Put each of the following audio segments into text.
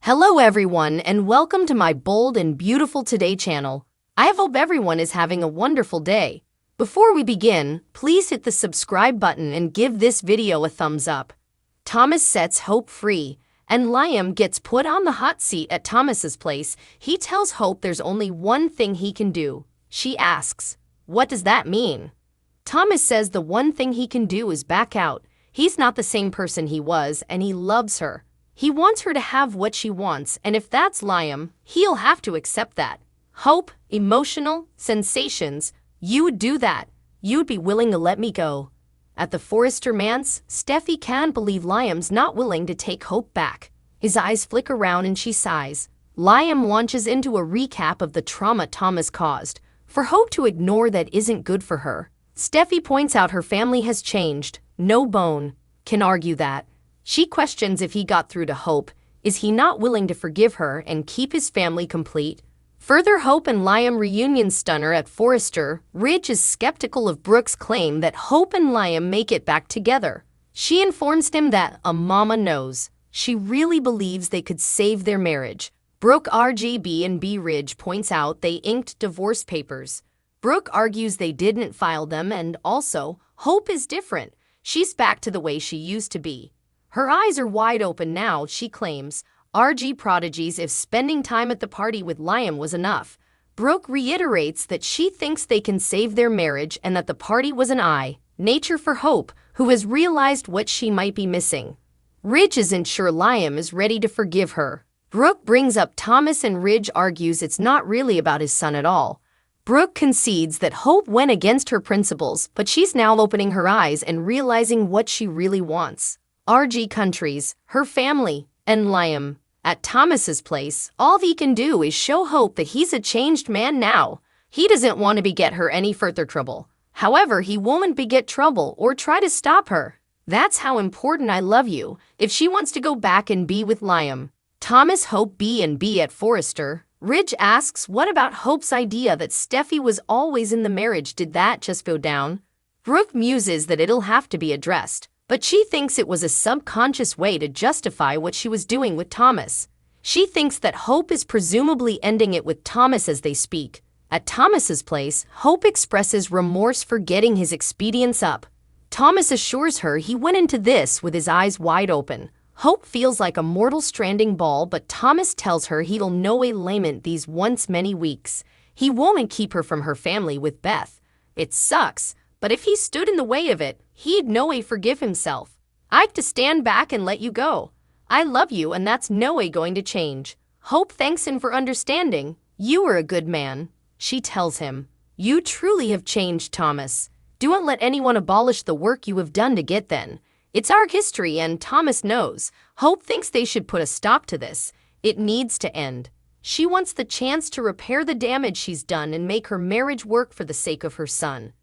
Hello everyone and welcome to my bold and beautiful Today channel. I hope everyone is having a wonderful day. Before we begin, please hit the subscribe button and give this video a thumbs up. Thomas sets Hope free, and Liam gets put on the hot seat at Thomas's place. He tells Hope there's only one thing he can do. She asks, "What does that mean?" Thomas says the one thing he can do is back out. He's not the same person he was, and he loves her. He wants her to have what she wants, and if that's Liam, he'll have to accept that. Hope, emotional, sensations, you would do that. You'd be willing to let me go. At the Forrester manse, Steffi can't believe Liam's not willing to take Hope back. His eyes flick around and she sighs. Liam launches into a recap of the trauma Thomas caused. For Hope to ignore that isn't good for her. Steffi points out her family has changed. No bone can argue that. She questions if he got through to Hope. Is he not willing to forgive her and keep his family complete? Further, Hope and Liam reunion stunner at Forrester. Ridge is skeptical of Brooke's claim that Hope and Liam make it back together. She informs him that a mama knows. She really believes they could save their marriage. Brooke RGB and B. Ridge points out they inked divorce papers. Brooke argues they didn't file them, and also, Hope is different. She's back to the way she used to be. Her eyes are wide open now, she claims. RG prodigies if spending time at the party with Liam was enough. Brooke reiterates that she thinks they can save their marriage and that the party was an nature for Hope, who has realized what she might be missing. Ridge isn't sure Liam is ready to forgive her. Brooke brings up Thomas and Ridge argues it's not really about his son at all. Brooke concedes that Hope went against her principles, but she's now opening her eyes and realizing what she really wants. RG countries, her family, and Liam. At Thomas's place, all he can do is show Hope that he's a changed man now. He doesn't want to beget her any further trouble. However, he won't beget trouble or try to stop her. That's how important I love you, if she wants to go back and be with Liam. Thomas Hope B&B at Forrester. Ridge asks what about Hope's idea that Steffi was always in the marriage, did that just go down? Brooke muses that it'll have to be addressed. But she thinks it was a subconscious way to justify what she was doing with Thomas. She thinks that Hope is presumably ending it with Thomas as they speak. At Thomas's place, Hope expresses remorse for getting his expedients up. Thomas assures her he went into this with his eyes wide open. Hope feels like a mortal stranding ball, but Thomas tells her he'll no way lament these once many weeks. He won't keep her from her family with Beth. It sucks. But if he stood in the way of it, he'd no way forgive himself. I've to stand back and let you go. I love you and that's no way going to change. Hope thanks him for understanding. You are a good man, she tells him. You truly have changed, Thomas. Don't let anyone abolish the work you have done to get then. It's our history and Thomas knows. Hope thinks they should put a stop to this. It needs to end. She wants the chance to repair the damage she's done and make her marriage work for the sake of her son.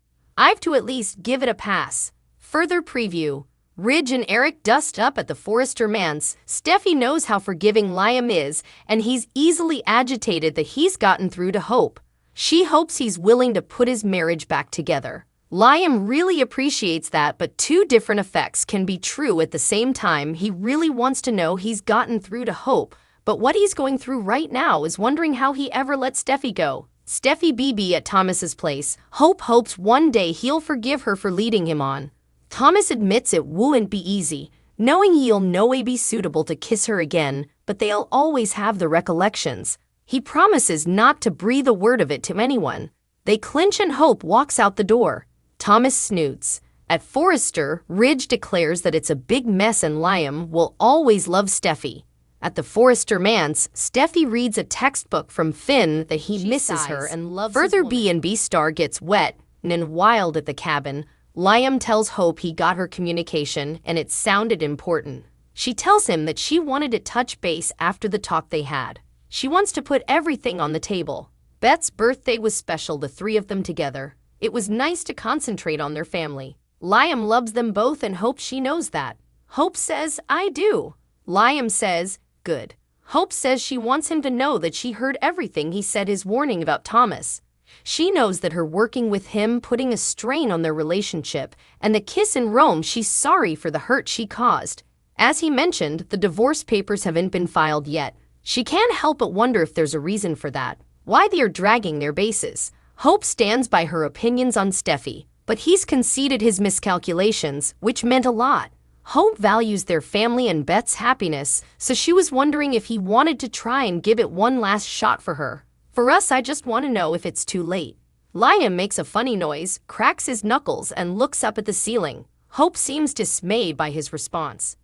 I've to at least give it a pass. Further preview. Ridge and Eric dust up at the Forrester manse. Steffi knows how forgiving Liam is, and he's easily agitated that he's gotten through to Hope. She hopes he's willing to put his marriage back together. Liam really appreciates that, but two different effects can be true at the same time. He really wants to know he's gotten through to Hope, but what he's going through right now is wondering how he ever let Steffi go. Steffi BB at Thomas's place. Hope hopes one day he'll forgive her for leading him on. Thomas admits it won't be easy, knowing he'll no way be suitable to kiss her again, but they'll always have the recollections. He promises not to breathe a word of it to anyone. They clinch and Hope walks out the door. Thomas snoots. At Forrester, Ridge declares that it's a big mess and Liam will always love Steffi. At the Forrester manse, Steffi reads a textbook from Finn that he misses her and loves. Further, B&B star gets wet and wild at the cabin. Liam tells Hope he got her communication and it sounded important. She tells him that she wanted to touch base after the talk they had. She wants to put everything on the table. Beth's birthday was special, the three of them together. It was nice to concentrate on their family. Liam loves them both and Hope she knows that. Hope says, I do. Liam says, good. Hope says she wants him to know that she heard everything he said, his warning about Thomas. She knows that her working with him putting a strain on their relationship, and the kiss in Rome, she's sorry for the hurt she caused. As he mentioned, the divorce papers haven't been filed yet. She can't help but wonder if there's a reason for that, why they are dragging their bases. Hope stands by her opinions on Steffi, but he's conceded his miscalculations, which meant a lot. Hope values their family and Beth's happiness, so she was wondering if he wanted to try and give it one last shot for her. For us, I just want to know if it's too late. Liam makes a funny noise, cracks his knuckles, and looks up at the ceiling. Hope seems dismayed by his response.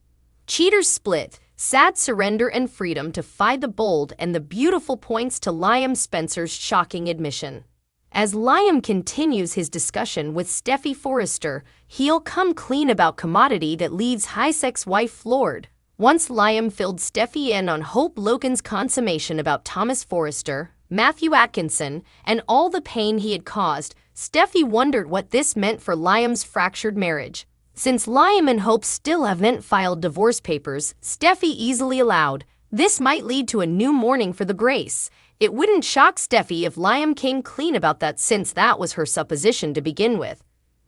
Cheaters split, sad surrender and freedom to Fi the Bold, and the beautiful points to Liam Spencer's shocking admission. As Liam continues his discussion with Steffi Forrester, he'll come clean about commodity that leaves Hisek's wife floored. Once Liam filled Steffi in on Hope Logan's consummation about Thomas Forrester, Matthew Atkinson, and all the pain he had caused, Steffi wondered what this meant for Liam's fractured marriage. Since Liam and Hope still haven't filed divorce papers, Steffi easily allowed, this might lead to a new mourning for the Grace. It wouldn't shock Steffi if Liam came clean about that, since that was her supposition to begin with.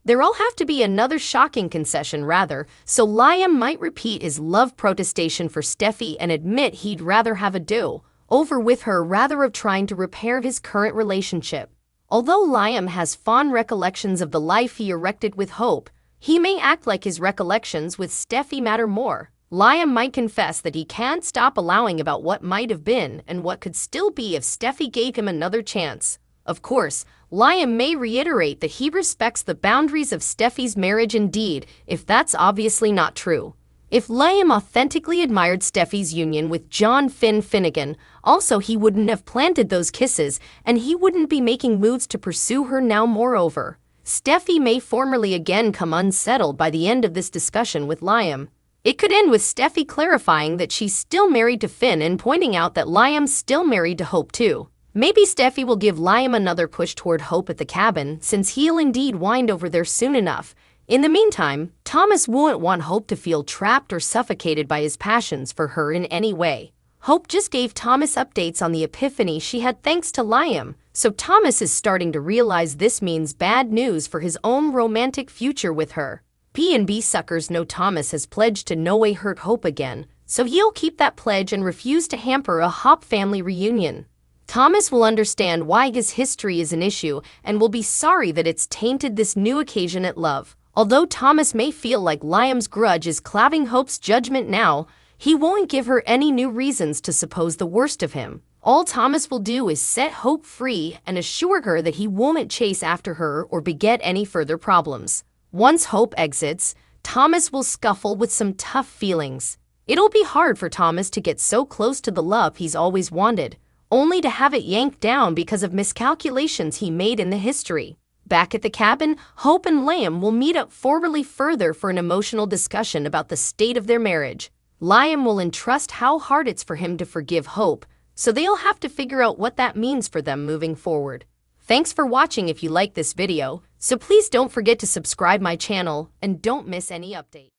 There'll have to be another shocking concession rather, so Liam might repeat his love protestation for Steffi and admit he'd rather have a do-over with her rather of trying to repair his current relationship. Although Liam has fond recollections of the life he erected with Hope, he may act like his recollections with Steffi matter more. Liam might confess that he can't stop allowing about what might have been and what could still be if Steffi gave him another chance. Of course, Liam may reiterate that he respects the boundaries of Steffi's marriage indeed, if that's obviously not true. If Liam authentically admired Steffi's union with John Finnegan, also he wouldn't have planted those kisses and he wouldn't be making moves to pursue her now. Moreover, Steffi may formally again come unsettled by the end of this discussion with Liam. It could end with Steffi clarifying that she's still married to Finn and pointing out that Liam's still married to Hope too. Maybe Steffi will give Liam another push toward Hope at the cabin, since he'll indeed wind over there soon enough. In the meantime, Thomas won't want Hope to feel trapped or suffocated by his passions for her in any way. Hope just gave Thomas updates on the epiphany she had thanks to Liam, so Thomas is starting to realize this means bad news for his own romantic future with her. P&B suckers know Thomas has pledged to no way hurt Hope again, so he'll keep that pledge and refuse to hamper a Hope family reunion. Thomas will understand why his history is an issue and will be sorry that it's tainted this new occasion at love. Although Thomas may feel like Liam's grudge is clouding Hope's judgment now, he won't give her any new reasons to suppose the worst of him. All Thomas will do is set Hope free and assure her that he won't chase after her or beget any further problems. Once Hope exits, Thomas will scuffle with some tough feelings. It'll be hard for Thomas to get so close to the love he's always wanted, only to have it yanked down because of miscalculations he made in the history. Back at the cabin, Hope and Liam will meet up formally further for an emotional discussion about the state of their marriage. Liam will entrust how hard it's for him to forgive Hope, so they'll have to figure out what that means for them moving forward. Thanks for watching. If you like this video, so please don't forget to subscribe my channel and don't miss any update.